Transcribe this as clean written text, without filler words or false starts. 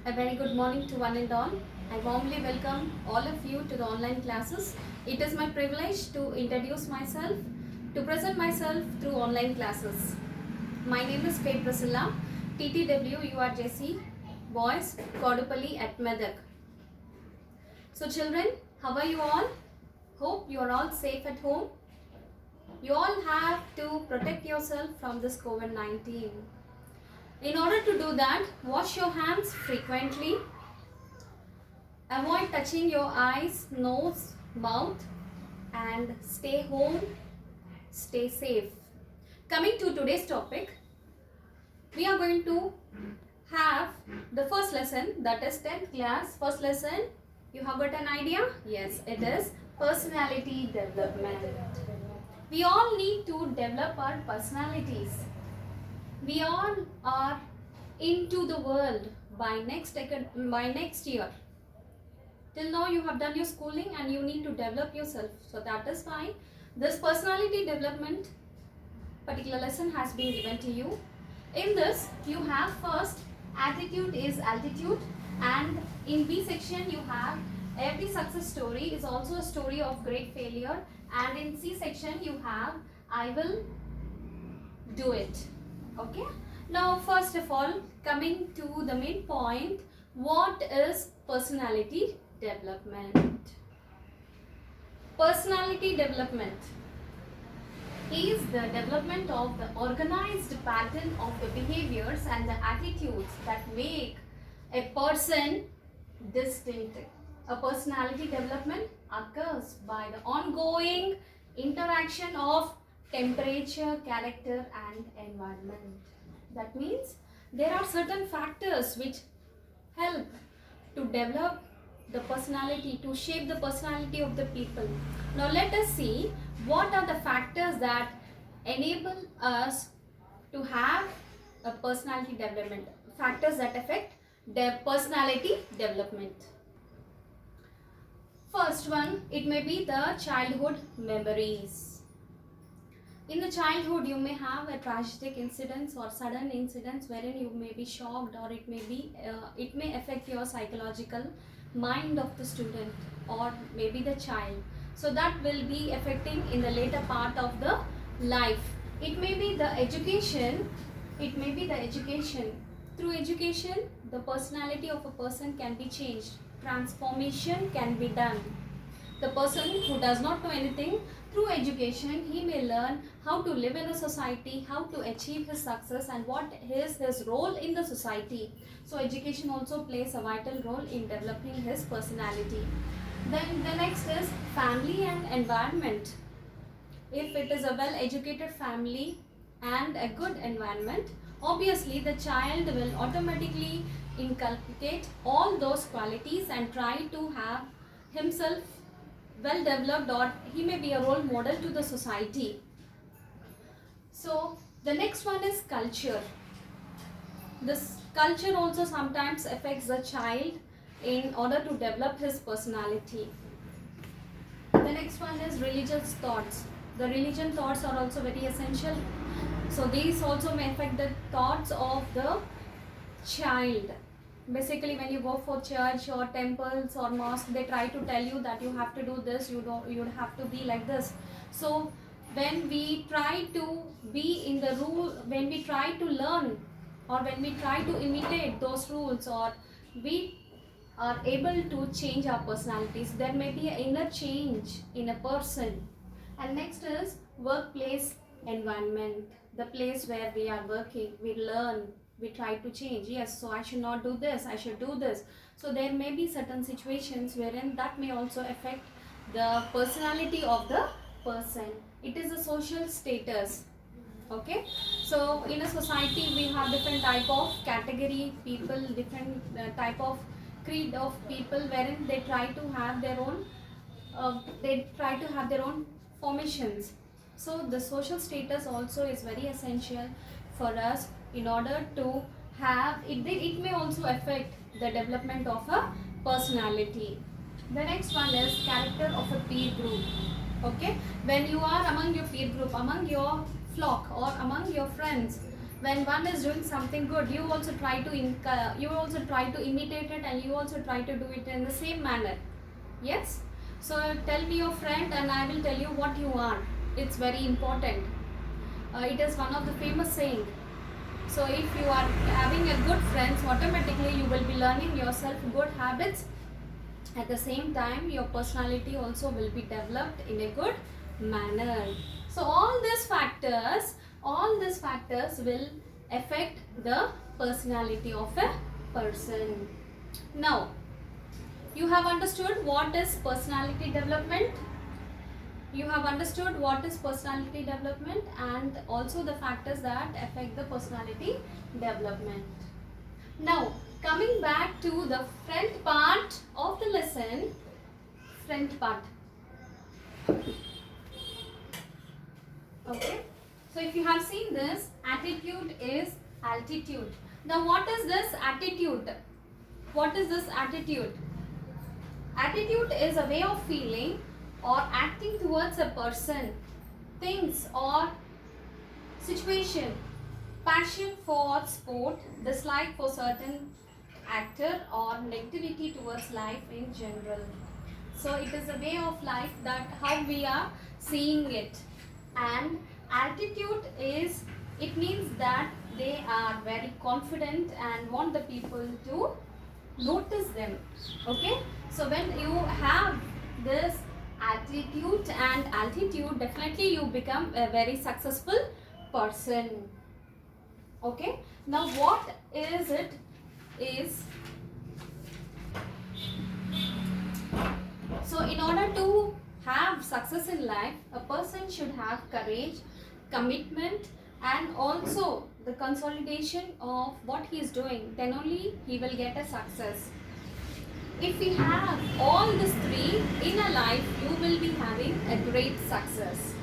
A very good morning to one and all. I warmly welcome all of you to the online classes. It is my privilege to introduce myself, to present myself through online classes. My name is K. Priscilla, TTW URJC, Boys, Kodupalli at Medak. So children, how are you all? Hope you are all safe at home. You all have to protect yourself from this COVID-19. In order to do that, wash your hands frequently. Avoid touching your eyes, nose, mouth, and stay home, stay safe. Coming to today's topic, we are going to have the first lesson, that is 10th class. First lesson, you have got an idea? Yes, it is personality development. We all need to develop our personalities. We all are into the world by next year. Till now you have done your schooling and you need to develop yourself. So that is why this personality development particular lesson has been given to you. In this you have first attitude is altitude, and in B section you have every success story is also a story of great failure, and in C section you have I will do it. Okay, now first of all, coming to the main point, what is personality development? Personality development is the development of the organized pattern of the behaviors and the attitudes that make a person distinct. A personality development occurs by the ongoing interaction of temperature, character and environment. That means there are certain factors which help to develop the personality, to shape the personality of the people. Now let us see what are the factors that enable us to have a personality development. Factors that affect their personality development. First one, it may be the childhood memories. In the childhood, you may have a tragic incidents or sudden incidents wherein you may be shocked, or it may affect your psychological mind of the student or maybe the child. So that will be affecting in the later part of the life. It may be the education. Through education, the personality of a person can be changed. Transformation can be done. The person who does not know anything, through education he may learn how to live in a society, how to achieve his success and what is his role in the society. So education also plays a vital role in developing his personality. Then the next is family and environment. If it is a well educated family and a good environment, obviously the child will automatically inculcate all those qualities and try to have himself well developed, or he may be a role model to the society. So the next one is culture. This culture also sometimes affects the child in order to develop his personality. The next one is religious thoughts. The religion thoughts are also very essential. So these also may affect the thoughts of the child. Basically, when you go for church or temples or mosque, they try to tell you that you have to do this, you have to be like this. So when we try to be in the rule, when we try to learn or when we try to imitate those rules, or we are able to change our personalities, there may be an inner change in a person. And next is workplace environment, the place where we are working, we learn, we try to change. Yes, so I should not do this, I should do this. So there may be certain situations wherein that may also affect the personality of the person. It is a social status. Okay, so in a society we have different type of category people, different type of creed of people, wherein they try to have their own formations. So the social status also is very essential for us in order to have it. It may also affect the development of a personality. The next one is character of a peer group. Okay, when you are among your peer group, among your flock or among your friends, When one is doing something good, you also try to imitate it, and you also try to do it in the same manner. Yes. So tell me your friend and I will tell you what you are. It's very important. It is one of the famous saying. So if you are having a good friends, automatically you will be learning yourself good habits. At the same time, your personality also will be developed in a good manner. So all these factors will affect the personality of a person. Now, you have understood what is personality development. You have understood what is personality development and also the factors that affect the personality development. Now, coming back to the front part of the lesson, front part. Okay. So if you have seen this, attitude is altitude. Now what is this attitude? What is this attitude? Attitude is a way of feeling or acting towards a person, things or situation. Passion for sport, dislike for certain actor or negativity towards life in general. So it is a way of life that how we are seeing it. And altitude is, it means that they are very confident and want the people to notice them. Okay. So when you have this attitude and altitude, definitely you become a very successful person. Okay. Now what is it is, so in order to have success in life, a person should have courage, commitment, and also the consolidation of what he is doing. Then only he will get a success. If we have all these three in a life, you will be having a great success.